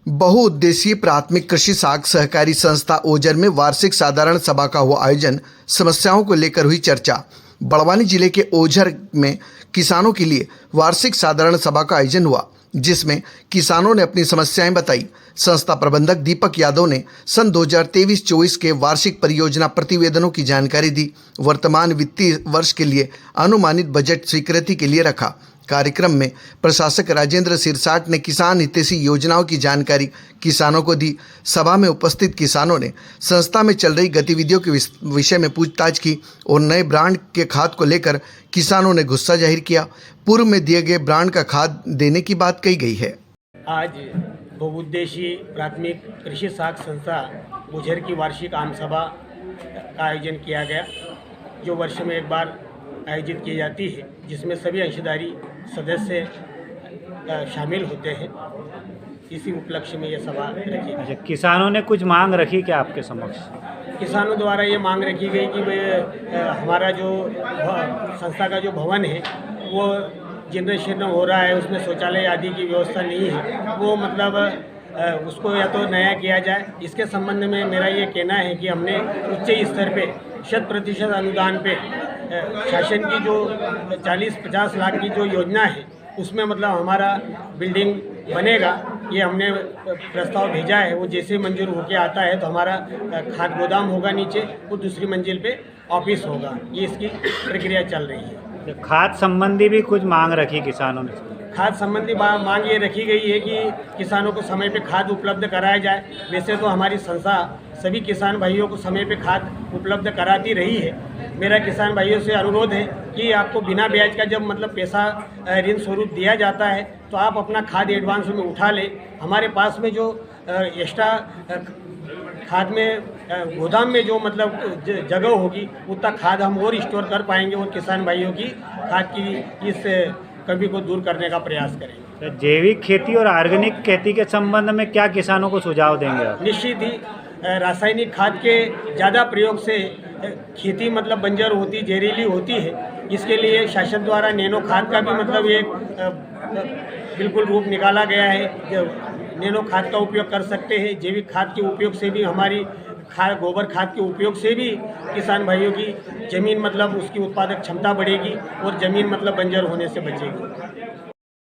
बहुउद्देशीय प्राथमिक कृषि साख सहकारी संस्था ओजर में वार्षिक साधारण सभा का हुआ आयोजन। समस्याओं को लेकर हुई चर्चा। बड़वानी जिले के ओझर में किसानों के लिए वार्षिक साधारण सभा का आयोजन हुआ, जिसमें किसानों ने अपनी समस्याएं बताई। संस्था प्रबंधक दीपक यादव ने सन 2023-24 के वार्षिक परियोजना प्रतिवेदनों की जानकारी दी। वर्तमान वित्तीय वर्ष के लिए अनुमानित बजट स्वीकृति के लिए रखा। कार्यक्रम में प्रशासक राजेंद्र सिरसाट ने किसान हितैषी योजनाओं की जानकारी किसानों को दी। सभा में उपस्थित किसानों ने संस्था में चल रही गतिविधियों के विषय में पूछताछ की और नए ब्रांड के खाद को लेकर किसानों ने गुस्सा जाहिर किया। पूर्व में दिए गए ब्रांड का खाद देने की बात कही गई है। आज बहुउद्देशीय प्राथमिक कृषि साख संस्था ओझर की वार्षिक आम सभा का आयोजन किया गया, जो वर्ष में एक बार आयोजित की जाती है, जिसमें सभी अंशधारी सदस्य शामिल होते हैं। इसी उपलक्ष्य में यह सभा रखी। अच्छा, किसानों ने कुछ मांग रखी क्या आपके समक्ष? किसानों द्वारा ये मांग रखी गई कि हमारा जो संस्था का जो भवन है वो जीर्ण शीर्ण हो रहा है, उसमें शौचालय आदि की व्यवस्था नहीं है, वो मतलब उसको या तो नया किया जाए। इसके संबंध में मेरा ये कहना है कि हमने उच्च स्तर पे 100% अनुदान पे शासन की जो 40-50 लाख की जो योजना है उसमें मतलब हमारा बिल्डिंग बनेगा। ये हमने प्रस्ताव भेजा है, वो जैसे मंजूर होके आता है तो हमारा खाद गोदाम होगा नीचे, वो दूसरी मंजिल पे ऑफिस होगा। ये इसकी प्रक्रिया चल रही है। खाद संबंधी भी कुछ मांग रखी किसानों ने? खाद संबंधी मांग ये रखी गई है कि किसानों को समय पे खाद उपलब्ध कराया जाए। वैसे तो हमारी संस्था सभी किसान भाइयों को समय पे खाद उपलब्ध कराती रही है। मेरा किसान भाइयों से अनुरोध है कि आपको बिना ब्याज का जब मतलब पैसा ऋण स्वरूप दिया जाता है तो आप अपना खाद एडवांस में उठा लें। हमारे पास में जो एक्स्ट्रा खाद में गोदाम में जो मतलब जगह होगी उतना खाद हम और स्टोर कर पाएंगे और किसान भाइयों की खाद की इस कमी को दूर करने का प्रयास करेंगे। तो जैविक खेती और ऑर्गेनिक खेती के संबंध में क्या किसानों को सुझाव देंगे आप? निश्चित ही रासायनिक खाद के ज़्यादा प्रयोग से खेती मतलब बंजर होती, जहरीली होती है। इसके लिए शासन द्वारा नैनो खाद का भी मतलब एक बिल्कुल रूप निकाला गया है। नैनो खाद का उपयोग कर सकते हैं। जैविक खाद के उपयोग से भी हमारी गोबर खाद के उपयोग से भी किसान भाइयों की ज़मीन मतलब उसकी उत्पादक क्षमता बढ़ेगी और ज़मीन मतलब बंजर होने से बचेगी।